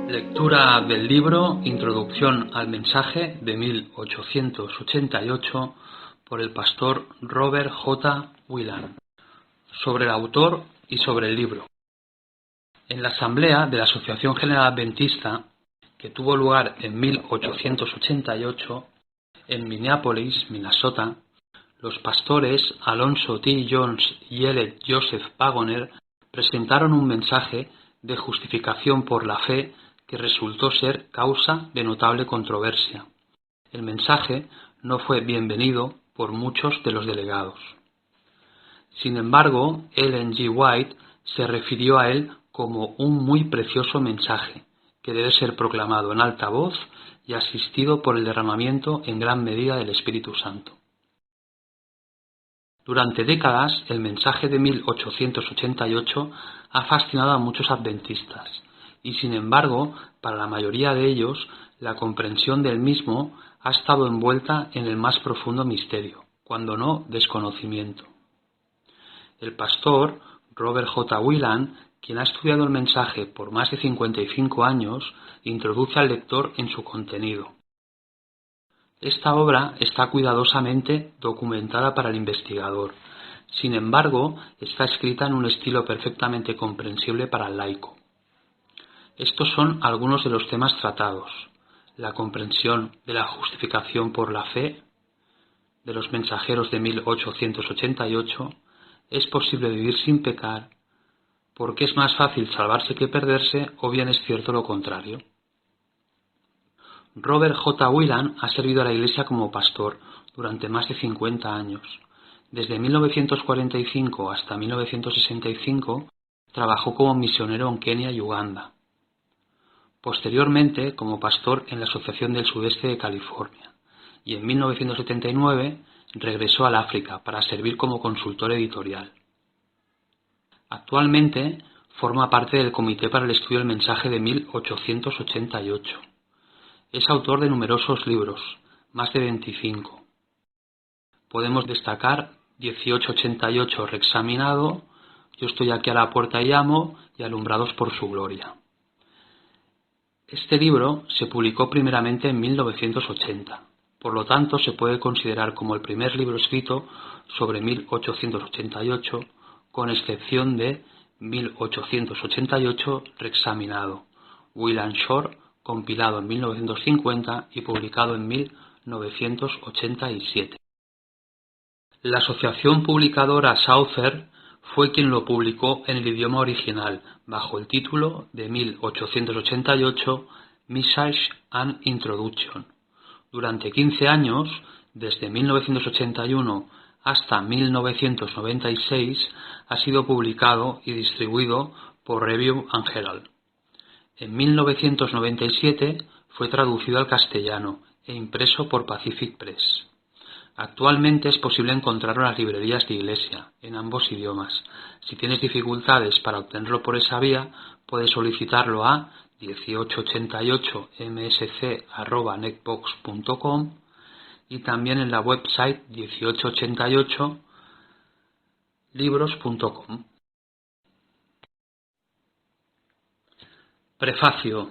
Lectura del libro Introducción al mensaje de 1888 por el pastor Robert J. Whelan, sobre el autor y sobre el libro. En la asamblea de la Asociación General Adventista, que tuvo lugar en 1888 en Minneapolis, Minnesota, los pastores Alonzo T. Jones y Elliot Joseph Pagoner presentaron un mensaje de justificación por la fe que resultó ser causa de notable controversia. El mensaje no fue bienvenido por muchos de los delegados. Sin embargo, Ellen G. White se refirió a él como un muy precioso mensaje que debe ser proclamado en alta voz y asistido por el derramamiento en gran medida del Espíritu Santo. Durante décadas, el mensaje de 1888 ha fascinado a muchos adventistas y, sin embargo, para la mayoría de ellos, la comprensión del mismo ha estado envuelta en el más profundo misterio, cuando no desconocimiento. El pastor Robert J. Whelan, quien ha estudiado el mensaje por más de 55 años, introduce al lector en su contenido. Esta obra está cuidadosamente documentada para el investigador. Sin embargo, está escrita en un estilo perfectamente comprensible para el laico. Estos son algunos de los temas tratados: la comprensión de la justificación por la fe de los mensajeros de 1888, es posible vivir sin pecar, porque es más fácil salvarse que perderse, o bien es cierto lo contrario. Robert J. Whelan ha servido a la Iglesia como pastor durante más de 50 años. Desde 1945 hasta 1965 trabajó como misionero en Kenia y Uganda. Posteriormente como pastor en la Asociación del Sudeste de California, y en 1979 regresó al África para servir como consultor editorial. Actualmente forma parte del Comité para el Estudio del Mensaje de 1888. Es autor de numerosos libros, más de 25. Podemos destacar 1888 reexaminado, Yo estoy aquí a la puerta y llamo, y Alumbrados por su gloria. Este libro se publicó primeramente en 1980, por lo tanto se puede considerar como el primer libro escrito sobre 1888, con excepción de 1888 reexaminado, Whelan Shore, compilado en 1950 y publicado en 1987. La asociación publicadora Souther fue quien lo publicó en el idioma original, bajo el título de 1888 Message and Introduction. Durante 15 años, desde 1981 hasta 1996, ha sido publicado y distribuido por Review and Herald. En 1997 fue traducido al castellano e impreso por Pacific Press. Actualmente es posible encontrarlo en las librerías de iglesia, en ambos idiomas. Si tienes dificultades para obtenerlo por esa vía, puedes solicitarlo a 1888msc@netbox.com y también en la website 1888libros.com. Prefacio.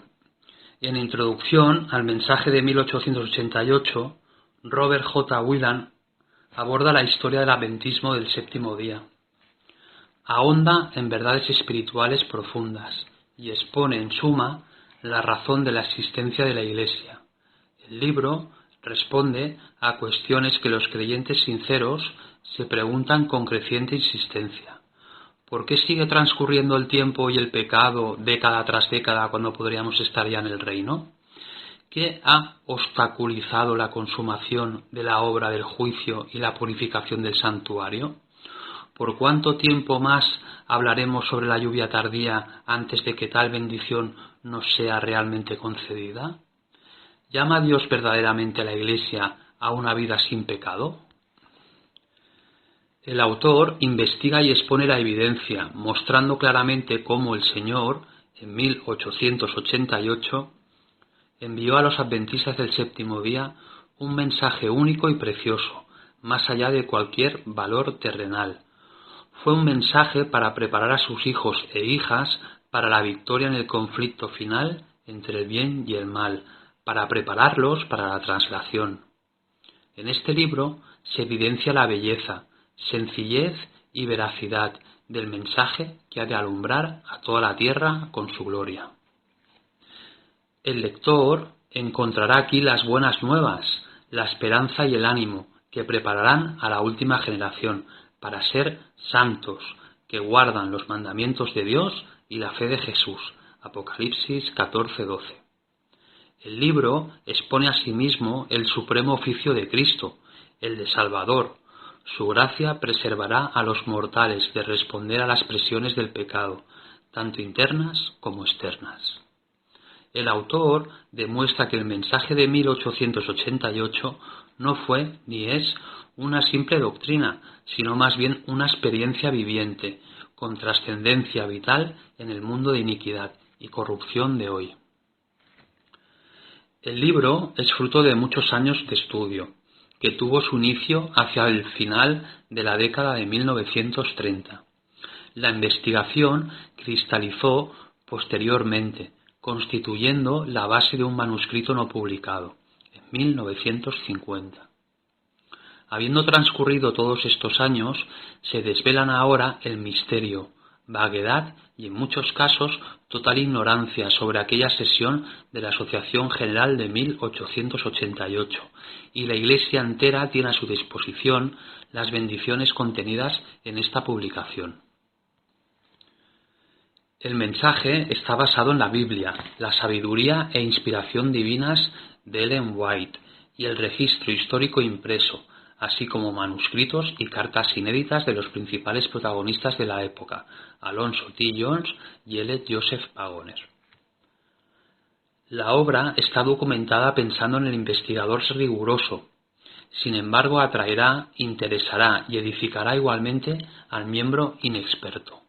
En introducción al mensaje de 1888, Robert J. Whelan aborda la historia del adventismo del séptimo día. Ahonda en verdades espirituales profundas y expone en suma la razón de la existencia de la Iglesia. El libro responde a cuestiones que los creyentes sinceros se preguntan con creciente insistencia. ¿Por qué sigue transcurriendo el tiempo y el pecado década tras década cuando podríamos estar ya en el reino? ¿Qué ha obstaculizado la consumación de la obra del juicio y la purificación del santuario? ¿Por cuánto tiempo más hablaremos sobre la lluvia tardía antes de que tal bendición nos sea realmente concedida? ¿Llama Dios verdaderamente a la Iglesia a una vida sin pecado? El autor investiga y expone la evidencia, mostrando claramente cómo el Señor, en 1888, envió a los adventistas del séptimo día un mensaje único y precioso, más allá de cualquier valor terrenal. Fue un mensaje para preparar a sus hijos e hijas para la victoria en el conflicto final entre el bien y el mal, para prepararlos para la translación. En este libro se evidencia la belleza, sencillez y veracidad del mensaje que ha de alumbrar a toda la tierra con su gloria. El lector encontrará aquí las buenas nuevas, la esperanza y el ánimo que prepararán a la última generación para ser santos, que guardan los mandamientos de Dios y la fe de Jesús. Apocalipsis 14:12. El libro expone asimismo el supremo oficio de Cristo, el de Salvador. Su gracia preservará a los mortales de responder a las presiones del pecado, tanto internas como externas. El autor demuestra que el mensaje de 1888 no fue ni es una simple doctrina, sino más bien una experiencia viviente, con trascendencia vital en el mundo de iniquidad y corrupción de hoy. El libro es fruto de muchos años de estudio, que tuvo su inicio hacia el final de la década de 1930. La investigación cristalizó posteriormente, constituyendo la base de un manuscrito no publicado, en 1950. Habiendo transcurrido todos estos años, se desvelan ahora el misterio, vaguedad y en muchos casos total ignorancia sobre aquella sesión de la Asociación General de 1888, y la Iglesia entera tiene a su disposición las bendiciones contenidas en esta publicación. El mensaje está basado en la Biblia, la sabiduría e inspiración divinas de Ellen White y el registro histórico impreso, así como manuscritos y cartas inéditas de los principales protagonistas de la época, Alonzo T. Jones y L. Joseph Pagoner. La obra está documentada pensando en el investigador riguroso. Sin embargo, atraerá, interesará y edificará igualmente al miembro inexperto.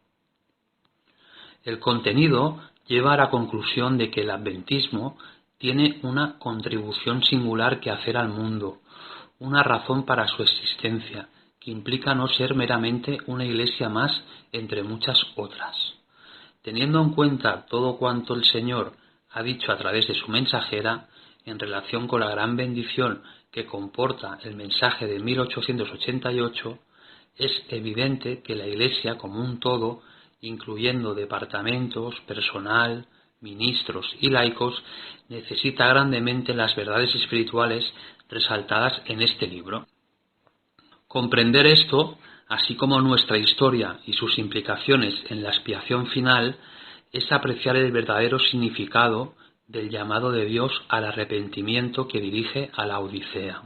El contenido lleva a la conclusión de que el adventismo tiene una contribución singular que hacer al mundo, una razón para su existencia, que implica no ser meramente una iglesia más entre muchas otras. Teniendo en cuenta todo cuanto el Señor ha dicho a través de su mensajera, en relación con la gran bendición que comporta el mensaje de 1888, es evidente que la iglesia como un todo, incluyendo departamentos, personal, ministros y laicos, necesita grandemente las verdades espirituales resaltadas en este libro. Comprender esto, así como nuestra historia y sus implicaciones en la expiación final, es apreciar el verdadero significado del llamado de Dios al arrepentimiento que dirige a la Odisea.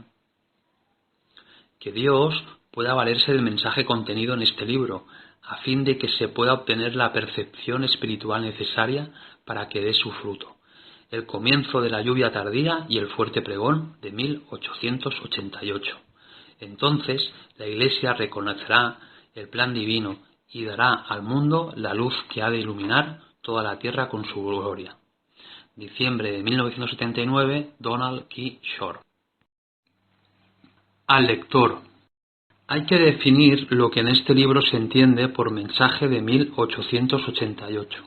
Que Dios pueda valerse del mensaje contenido en este libro, a fin de que se pueda obtener la percepción espiritual necesaria para que dé su fruto, el comienzo de la lluvia tardía y el fuerte pregón de 1888. Entonces la Iglesia reconocerá el plan divino y dará al mundo la luz que ha de iluminar toda la tierra con su gloria. Diciembre de 1979, Donald K. Shore. Al lector. Hay que definir lo que en este libro se entiende por mensaje de 1888.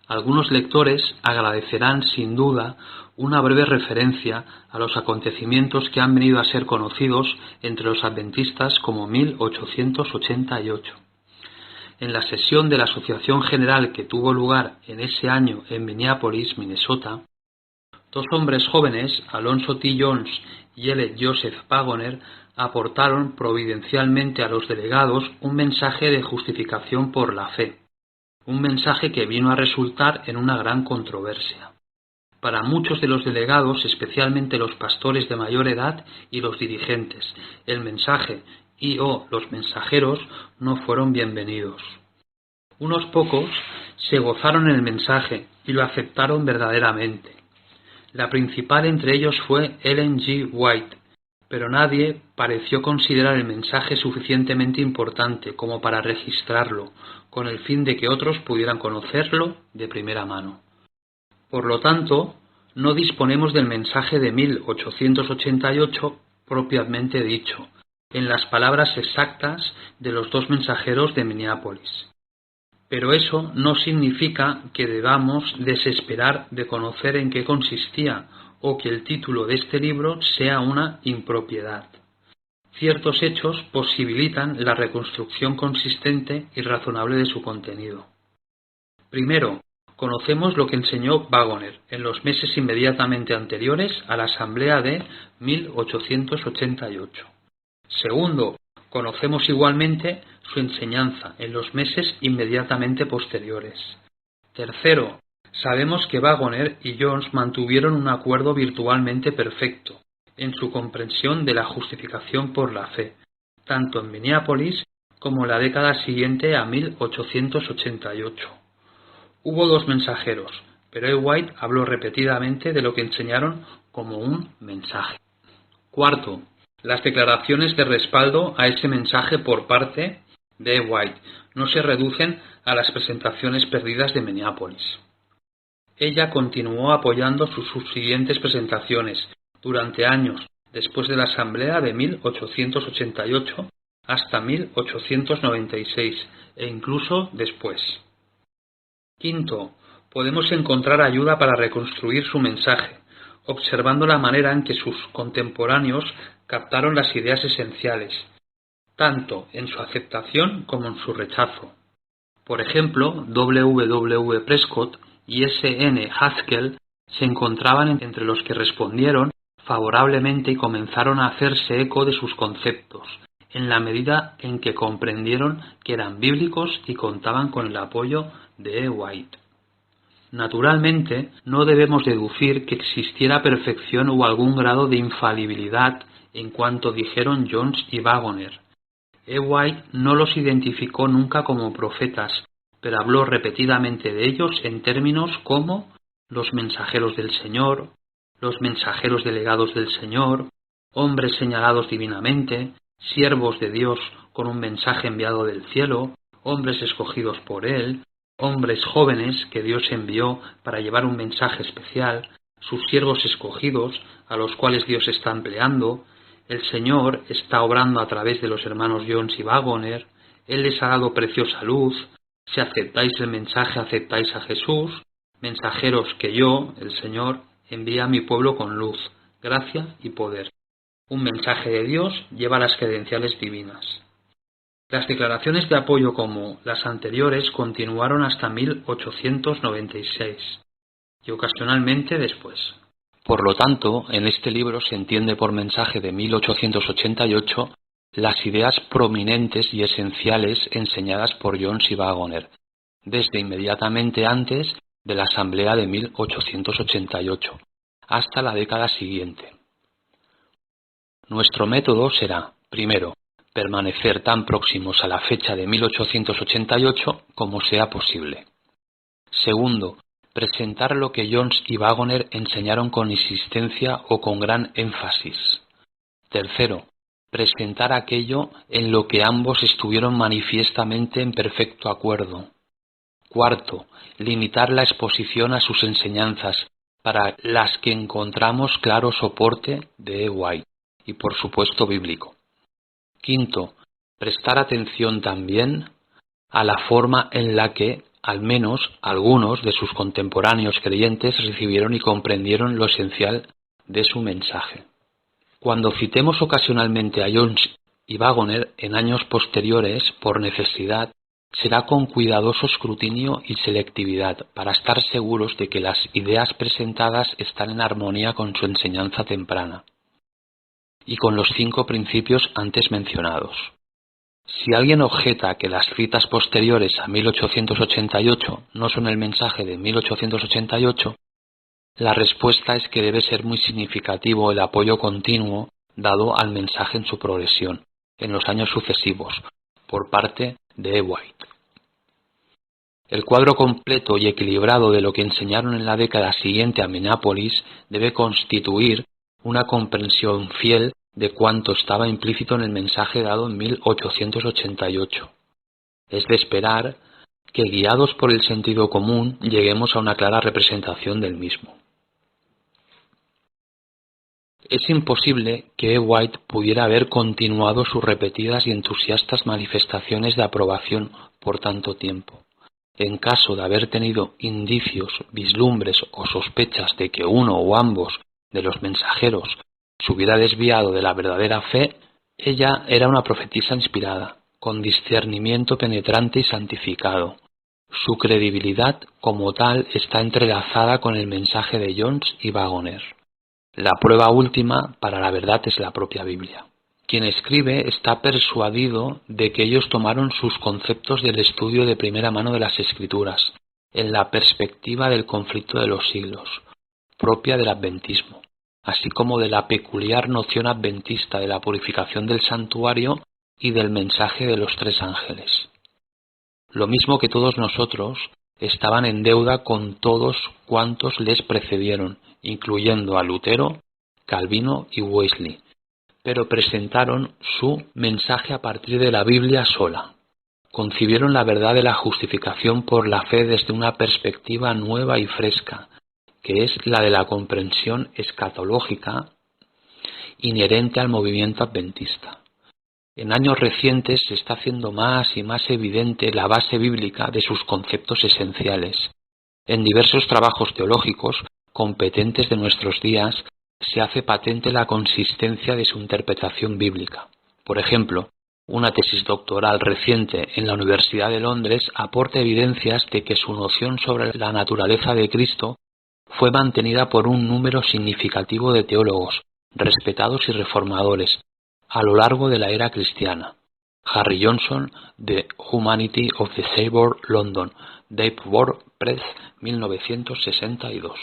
Algunos lectores agradecerán sin duda una breve referencia a los acontecimientos que han venido a ser conocidos entre los adventistas como 1888. En la sesión de la Asociación General que tuvo lugar en ese año en Minneapolis, Minnesota, dos hombres jóvenes, Alonzo T. Jones y L. Joseph Pagoner, aportaron providencialmente a los delegados un mensaje de justificación por la fe, un mensaje que vino a resultar en una gran controversia. Para muchos de los delegados, especialmente los pastores de mayor edad y los dirigentes, el mensaje y/o los mensajeros no fueron bienvenidos. Unos pocos se gozaron en el mensaje y lo aceptaron verdaderamente. La principal entre ellos fue Ellen G. White, pero nadie pareció considerar el mensaje suficientemente importante como para registrarlo, con el fin de que otros pudieran conocerlo de primera mano. Por lo tanto, no disponemos del mensaje de 1888 propiamente dicho, en las palabras exactas de los dos mensajeros de Minneapolis. Pero eso no significa que debamos desesperar de conocer en qué consistía o que el título de este libro sea una impropiedad. Ciertos hechos posibilitan la reconstrucción consistente y razonable de su contenido. Primero, conocemos lo que enseñó Wagoner en los meses inmediatamente anteriores a la Asamblea de 1888. Segundo, conocemos igualmente su enseñanza en los meses inmediatamente posteriores. Tercero, sabemos que Wagoner y Jones mantuvieron un acuerdo virtualmente perfecto en su comprensión de la justificación por la fe, tanto en Minneapolis como en la década siguiente a 1888. Hubo dos mensajeros, pero E. White habló repetidamente de lo que enseñaron como un mensaje. Cuarto, las declaraciones de respaldo a ese mensaje por parte de E. White no se reducen a las presentaciones perdidas de Minneapolis. Ella continuó apoyando sus subsiguientes presentaciones durante años después de la Asamblea de 1888 hasta 1896 e incluso después. Quinto, podemos encontrar ayuda para reconstruir su mensaje, observando la manera en que sus contemporáneos captaron las ideas esenciales, tanto en su aceptación como en su rechazo. Por ejemplo, W. W. Prescott y S. N. Haskell se encontraban entre los que respondieron favorablemente y comenzaron a hacerse eco de sus conceptos, en la medida en que comprendieron que eran bíblicos y contaban con el apoyo de E. White. Naturalmente, no debemos deducir que existiera perfección o algún grado de infalibilidad en cuanto dijeron Jones y Wagoner. E. White no los identificó nunca como profetas, pero habló repetidamente de ellos en términos como los mensajeros del Señor, los mensajeros delegados del Señor, hombres señalados divinamente, siervos de Dios con un mensaje enviado del cielo, hombres escogidos por Él, hombres jóvenes que Dios envió para llevar un mensaje especial, sus siervos escogidos a los cuales Dios está empleando. El Señor está obrando a través de los hermanos Jones y Wagoner. Él les ha dado preciosa luz. Si aceptáis el mensaje, aceptáis a Jesús. Mensajeros que yo, el Señor, envía a mi pueblo con luz, gracia y poder. Un mensaje de Dios lleva las credenciales divinas. Las declaraciones de apoyo como las anteriores continuaron hasta 1896 y ocasionalmente después. Por lo tanto, en este libro se entiende por mensaje de 1888 las ideas prominentes y esenciales enseñadas por Jones y Wagoner, desde inmediatamente antes de la Asamblea de 1888 hasta la década siguiente. Nuestro método será, primero, permanecer tan próximos a la fecha de 1888 como sea posible. Segundo, presentar lo que Jones y Wagoner enseñaron con insistencia o con gran énfasis. Tercero, presentar aquello en lo que ambos estuvieron manifiestamente en perfecto acuerdo. Cuarto, limitar la exposición a sus enseñanzas, para las que encontramos claro soporte de E. White y por supuesto bíblico. Quinto, prestar atención también a la forma en la que al menos algunos de sus contemporáneos creyentes recibieron y comprendieron lo esencial de su mensaje. Cuando citemos ocasionalmente a Jones y Wagoner en años posteriores por necesidad, será con cuidadoso escrutinio y selectividad para estar seguros de que las ideas presentadas están en armonía con su enseñanza temprana y con los 5 principios antes mencionados. Si alguien objeta que las citas posteriores a 1888 no son el mensaje de 1888, la respuesta es que debe ser muy significativo el apoyo continuo dado al mensaje en su progresión, en los años sucesivos, por parte de E. White. El cuadro completo y equilibrado de lo que enseñaron en la década siguiente a Minneapolis debe constituir una comprensión fiel de cuanto estaba implícito en el mensaje dado en 1888. Es de esperar que, guiados por el sentido común, lleguemos a una clara representación del mismo. Es imposible que E. White pudiera haber continuado sus repetidas y entusiastas manifestaciones de aprobación por tanto tiempo. En caso de haber tenido indicios, vislumbres o sospechas de que uno o ambos de los mensajeros se hubiera desviado de la verdadera fe, ella era una profetisa inspirada, con discernimiento penetrante y santificado. Su credibilidad como tal está entrelazada con el mensaje de Jones y Wagoner. La prueba última para la verdad es la propia Biblia. Quien escribe está persuadido de que ellos tomaron sus conceptos del estudio de primera mano de las Escrituras, en la perspectiva del conflicto de los siglos, propia del adventismo, así como de la peculiar noción adventista de la purificación del santuario y del mensaje de los tres ángeles. Lo mismo que todos nosotros, estaban en deuda con todos cuantos les precedieron, incluyendo a Lutero, Calvino y Wesley, pero presentaron su mensaje a partir de la Biblia sola. Concibieron la verdad de la justificación por la fe desde una perspectiva nueva y fresca, que es la de la comprensión escatológica inherente al movimiento adventista. En años recientes se está haciendo más y más evidente la base bíblica de sus conceptos esenciales. En diversos trabajos teológicos competentes de nuestros días se hace patente la consistencia de su interpretación bíblica. Por ejemplo, una tesis doctoral reciente en la Universidad de Londres aporta evidencias de que su noción sobre la naturaleza de Cristo fue mantenida por un número significativo de teólogos, respetados y reformadores, a lo largo de la era cristiana. Harry Johnson, The Humanity of the Saviour, London, Dave Ward Press, 1962.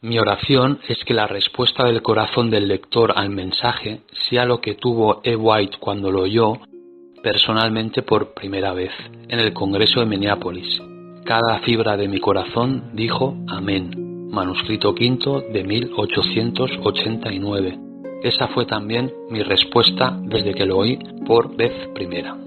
Mi oración es que la respuesta del corazón del lector al mensaje sea lo que tuvo E. White cuando lo oyó personalmente por primera vez, en el Congreso de Minneapolis. Cada fibra de mi corazón dijo amén. Manuscrito quinto de 1889. Esa fue también mi respuesta desde que lo oí por vez primera.